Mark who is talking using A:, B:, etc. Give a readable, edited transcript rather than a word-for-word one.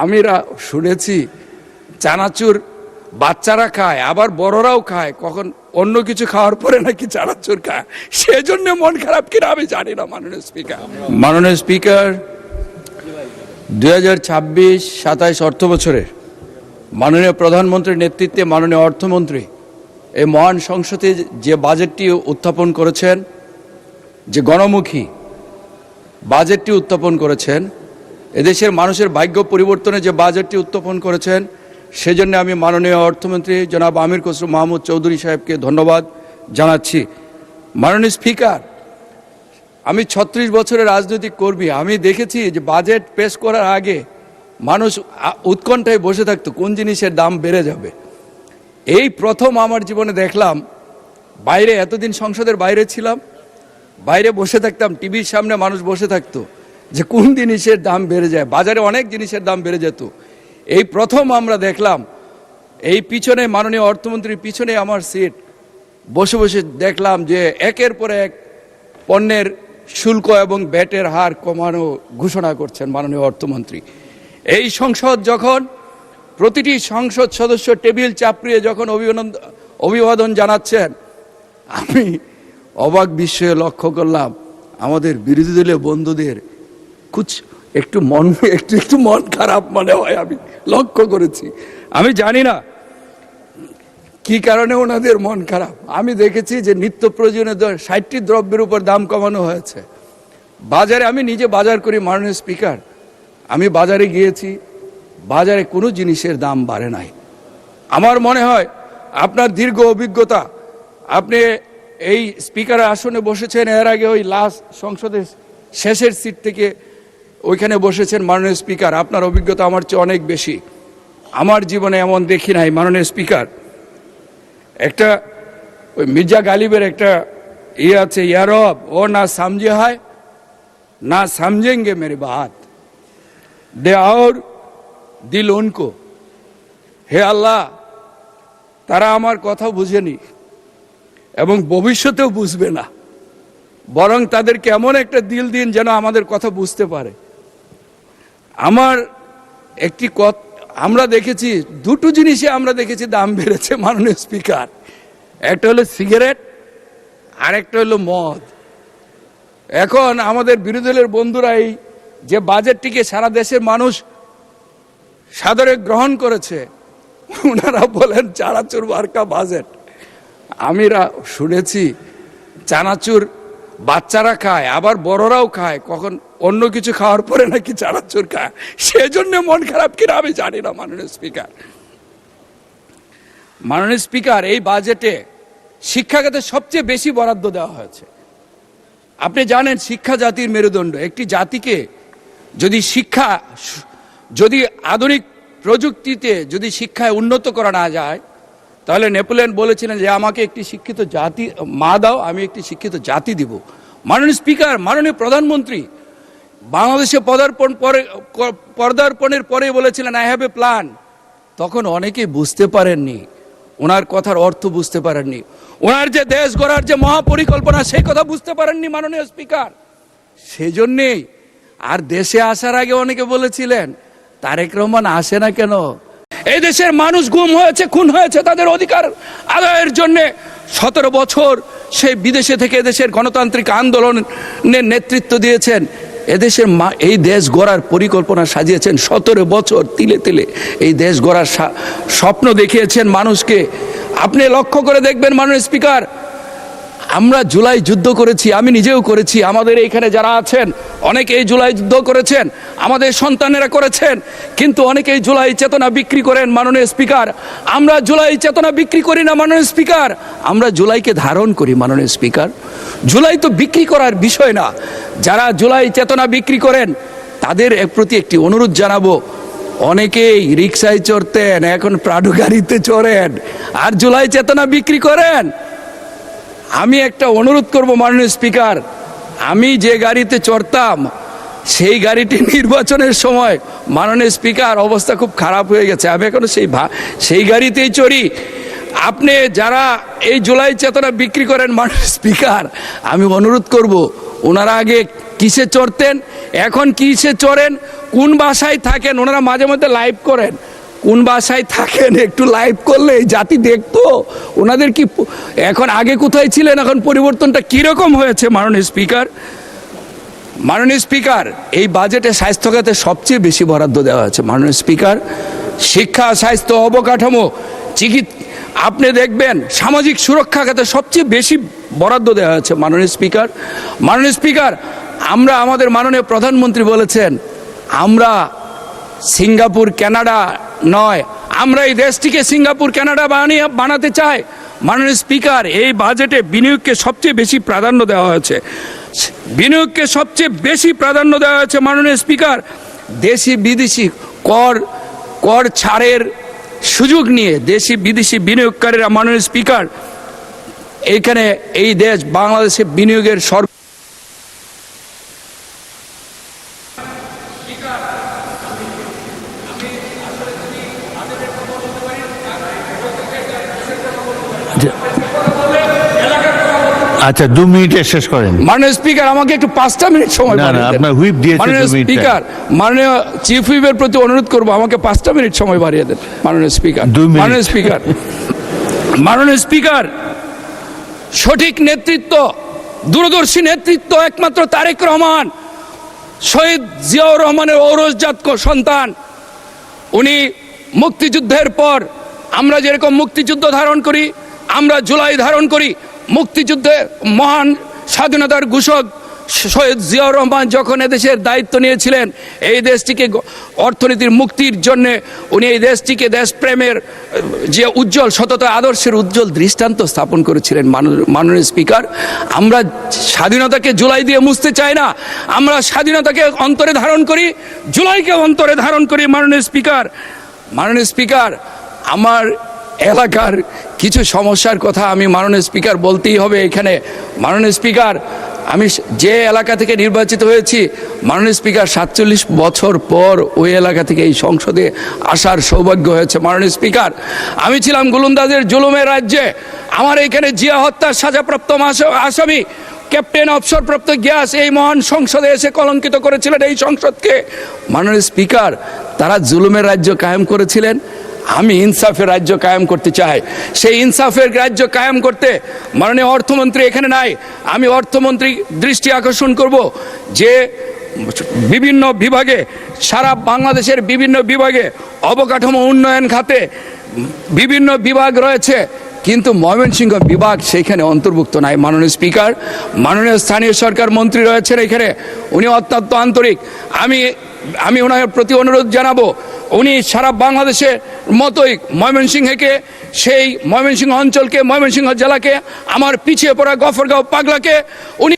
A: আমিরা শুনেছি চানাচুর বাচ্চারা খায়, আবার বড়রাও খায়, কখন অন্য কিছু খাওয়ার পরে নাকি চানাচুর খায়, সেজন্য মন খারাপ কিনা আমি জানি না। মাননীয় স্পিকার 2026-27 অর্থ বছরে মাননীয় প্রধানমন্ত্রীর নেতৃত্বে মাননীয় অর্থমন্ত্রী এই মহান সংসদে যে বাজেটটি উত্থাপন করেছেন, যে গণমুখী বাজেটটি উত্থাপন করেছেন, এদেশের মানুষের ভাগ্য পরিবর্তনে যে বাজেটটি উত্থাপন করেছেন, সেজন্য আমি মাননীয় অর্থমন্ত্রী জনাব আমির খসরু মাহমুদ চৌধুরী সাহেবকে ধন্যবাদ জানাচ্ছি। মাননীয় স্পিকার, আমি 36 বছরের রাজনৈতিক কর্মী, আমি দেখেছি যে বাজেট পেশ করার আগে মানুষ উৎকণ্ঠায় বসে থাকতো কোন জিনিসের দাম বেড়ে যাবে। এই প্রথম আমার জীবনে দেখলাম, বাইরে এতদিন সংসদের বাইরে ছিলাম, বাইরে বসে থাকতাম, টিভির সামনে মানুষ বসে থাকতো যে কোন জিনিসের দাম বেড়ে যায়। বাজারে অনেক জিনিসের দাম বেড়ে যেত, এই প্রথম আমরা দেখলাম। এই পিছনে মাননীয় অর্থমন্ত্রীর পিছনে আমার সিট, বসে বসে দেখলাম যে একের পর এক পণ্যের শুল্ক এবং ভ্যাটের হার কমানো ঘোষণা করছেন মাননীয় অর্থমন্ত্রী। এই সংসদ যখন প্রতিটি সংসদ সদস্য টেবিল চাপড়িয়ে যখন অভিবাদন জানাচ্ছেন, আমি অবাক বিস্ময়ে লক্ষ্য করলাম আমাদের বিরোধী দলীয় বন্ধুদের একটু মন খারাপ মনে হয়, আমি লক্ষ্য করেছি। আমি জানি না কি কারণে ওনাদের মন খারাপ। আমি দেখেছি যে নিত্য প্রয়োজনীয় 60টি দ্রব্যের উপর দাম কমানো হয়েছে। বাজারে আমি নিজে বাজার করি মাননীয় স্পিকার, আমি বাজারে গিয়েছি, বাজারে কোনো জিনিসের দাম বাড়ে নাই। আমার মনে হয় আপনার দীর্ঘ অভিজ্ঞতা, আপনি এই স্পিকারের আসনে বসেছেন, এর আগে ওই লাস্ট সংসদের শেষের সিট থেকে ওইখানে বসেছেন মাননীয় স্পিকার, আপনার অভিজ্ঞতা আমার চেয়ে অনেক বেশি। আমার জীবনে এমন দেখি নাই মাননীয় স্পিকার। একটা ওই মির্জা গালিবের একটা আছে, ইয়ারব ও না সমঝে হয় না সমঝেঙ্গে মেরে বাত দে আর দিল উনকো। হে আল্লাহ, তারা আমার কথা বুঝেনি এবং ভবিষ্যতেও বুঝবে না, বরং তাদেরকে এমন একটা দিল দিন যেন আমাদের কথা বুঝতে পারে। আমার একটি আমরা দেখেছি দুটো জিনিসে আমরা দেখেছি দাম বেড়েছে মাননীয় স্পিকার, একটা হলো সিগারেট আর একটা হলো মদ। এখন আমাদের বিরোধী দলের বন্ধুরা এই যে বাজেটটিকে সারা দেশের মানুষ সাদরে গ্রহণ করেছে, ওনারা বলেন চানাচুর মার্কা বাজেট। আমিরা শুনেছি চানাচুর বাচ্চারা খায়, আবার বড়রাও খায়, কখন অন্য কিছু খাওয়ার পরে নাকি চানাচুর খায়, সেজন্য মন খারাপ কিনা আমি জানি না। মাননীয় স্পিকার, এই বাজেটে শিক্ষাখাতে সবচেয়ে বেশি বরাদ্দ দেওয়া হয়েছে। আপনি জানেন শিক্ষা জাতির মেরুদণ্ড। একটি জাতিকে যদি আধুনিক প্রযুক্তিতে যদি শিক্ষায় উন্নত করা না যায়, তাহলে নেপোলিয়ন বলেছিলেন যে আমাকে একটি শিক্ষিত জাতি মা দাও, আমি একটি শিক্ষিত জাতি দিব। মাননীয় স্পিকার, মাননীয় প্রধানমন্ত্রী বাংলাদেশে পদার্পণের পরে বলেছিলেন আই হ্যাভ এ প্ল্যান। তখন অনেকেই বুঝতে পারেননি, ওনার কথার অর্থ বুঝতে পারেননি, ওনার যে দেশ গড়ার যে মহাপরিকল্পনা সেই কথা বুঝতে পারেননি মাননীয় স্পিকার। সেজন্যেই আর দেশে আসার আগে অনেকে বলেছিলেন তারেক রহমান আসে না কেন। এই দেশের মানুষ গুম হয়েছে, খুন হয়েছে তাদের অধিকার আদায়ের জন্য। 17 বছর সেই বিদেশে থেকে এদেশের গণতান্ত্রিক আন্দোলনের নেতৃত্ব দিয়েছেন, এদেশের এই দেশ গড়ার পরিকল্পনা সাজিয়েছেন। 17 বছর তিলে তিলে এই দেশ গড়ার স্বপ্ন দেখিয়েছেন মানুষকে। আপনি লক্ষ্য করে দেখবেন মাননীয় স্পিকার, আমরা জুলাই যুদ্ধ করেছি, আমি নিজেও করেছি, আমাদের এইখানে যারা আছেন অনেকে এই জুলাই যুদ্ধ করেছেন, আমাদের সন্তানেরা করেছেন, কিন্তু অনেকে এই জুলাই চেতনা বিক্রি করেন মাননীয় স্পিকার। আমরা জুলাই চেতনা বিক্রি করি না মাননীয় স্পিকার, আমরা জুলাইকে ধারণ করি মাননীয় স্পিকার। জুলাই তো বিক্রি করার বিষয় না। যারা জুলাই চেতনা বিক্রি করেন তাদের প্রতি একটি অনুরোধ জানাবো, অনেকেই রিক্সায় চড়তেন, এখন প্রাডো গাড়িতে চড়েন আর জুলাই চেতনা বিক্রি করেন। আমি একটা অনুরোধ করব মাননীয় স্পিকার, আমি যে গাড়িতে চড়তাম সেই গাড়িটি নির্বাচনের সময় মাননীয় স্পিকার অবস্থা খুব খারাপ হয়ে গেছে, আমি এখনো সেই গাড়িতেই চড়ি। আপনি যারা এই জুলাই চেতনা বিক্রি করেন মাননীয় স্পিকার, আমি অনুরোধ করব ওনারা আগে কিসে চড়তেন, এখন কিসে চড়েন, কোন বাসায় থাকেন, ওনারা মাঝে মধ্যে লাইভ করেন, কোন বাসায় থাকেন একটু লাইভ করলে এই জাতি দেখতো ওনাদের কি এখন আগে কোথায় ছিলেন, এখন পরিবর্তনটা কিরকম হয়েছে। মাননীয় স্পিকার, এই বাজেটে স্বাস্থ্য খাতে সবচেয়ে বেশি বরাদ্দ দেওয়া হয়েছে। মাননীয় স্পিকার, শিক্ষা, স্বাস্থ্য, অবকাঠামো, আপনি দেখবেন সামাজিক সুরক্ষা খাতে সবচেয়ে বেশি বরাদ্দ দেওয়া হয়েছে। মাননীয় স্পিকার, আমরা আমাদের মাননীয় প্রধানমন্ত্রী বলেছেন আমরা সিঙ্গাপুর কানাডা নয়, আমরা এই দেশটিকে সিঙ্গাপুর কানাডা বানাতে চাই। মাননীয় স্পিকার, এই বাজেটে বিনিয়োগকে সবচেয়ে বেশি প্রাধান্য দেওয়া হয়েছে। মাননীয় স্পিকার, দেশি বিদেশি কর ছাড়ের সুযোগ নিয়ে দেশি বিদেশি বিনিয়োগকারীরা, মাননীয় স্পিকার, এইখানে এই দেশ বাংলাদেশে বিনিয়োগের
B: আচ্ছা 2 মিনিটে শেষ করেন।
A: মাননীয় স্পিকার, আমাকে একটু 5টা মিনিট সময় বাড়িয়ে দেন।
B: আপনার হুইপ দিয়েছে।
A: মাননীয় স্পিকার, মাননীয় চিফ হুইপের প্রতি অনুরোধ করব আমাকে 5টা মিনিট সময় বাড়িয়ে দেন। মাননীয় স্পিকার, সঠিক নেতৃত্ব, দূরদর্শী নেতৃত্ব একমাত্র তারেক রহমান, শহীদ জিয়াউর রহমানের ঔরসজাত সন্তান। উনি মুক্তিযুদ্ধের পর আমরা যেরকম মুক্তিযুদ্ধ ধারণ করি, আমরা জুলাই ধারণ করি, মুক্তিযুদ্ধে মহান স্বাধীনতার ঘোষক শহীদ জিয়াউর রহমান যখন এদেশের দায়িত্ব নিয়েছিলেন, এই দেশটিকে অর্থনীতির মুক্তির জন্য উনি এই দেশটিকে দেশপ্রেমের যে উজ্জ্বল সততা আদর্শের উজ্জ্বল দৃষ্টান্ত স্থাপন করেছিলেন। মাননীয় স্পিকার, আমরা স্বাধীনতাকে জুলাই দিয়ে মুছতে চাই না, আমরা স্বাধীনতাকে অন্তরে ধারণ করি, জুলাইকে অন্তরে ধারণ করি। মাননীয় স্পিকার, আমার এলাকার কিছু সমস্যার কথা আমি মাননীয় স্পিকার বলতেই হবে এখানে। মাননীয় স্পিকার, আমি যে এলাকা থেকে নির্বাচিত হয়েছি, মাননীয় স্পিকার 47 বছর পর ওই এলাকা থেকে এই সংসদে আসার সৌভাগ্য হয়েছে। মাননীয় স্পিকার, আমি ছিলাম গোলন্দাজের জুলুমের রাজ্যে, আমার এখানে জিয়া হত্যার সাজাপ্রাপ্ত আসামি ক্যাপ্টেন অবসরপ্রাপ্ত গ্যাস এই মহান সংসদে এসে কলঙ্কিত করেছিলেন এই সংসদকে। মাননীয় স্পিকার, তারা জুলুমের রাজ্য কায়েম করেছিলেন, আমি ইনসাফের রাজ্য কায়েম করতে চাই। সেই ইনসাফের রাজ্য কায়েম করতে মাননীয় অর্থমন্ত্রী এখানে নাই, আমি অর্থমন্ত্রী দৃষ্টি আকর্ষণ করব যে বিভিন্ন বিভাগে, সারা বাংলাদেশের বিভিন্ন বিভাগে অবকাঠামো উন্নয়ন খাতে বিভিন্ন বিভাগ রয়েছে, কিন্তু ময়মনসিংহ বিভাগ সেইখানে অন্তর্ভুক্ত নাই। মাননীয় স্পিকার, মাননীয় স্থানীয় সরকার মন্ত্রী রয়েছেন এখানে, উনি অত্যন্ত আন্তরিক, আমি ওনার প্রতি অনুরোধ জানাবো, উনি সারা বাংলাদেশের মতোই ময়মনসিংহকে, সেই ময়মনসিংহ অঞ্চলকে, ময়মনসিংহ জেলাকে, আমার পিছিয়ে পড়া গফরগাঁও পাগলাকে উনি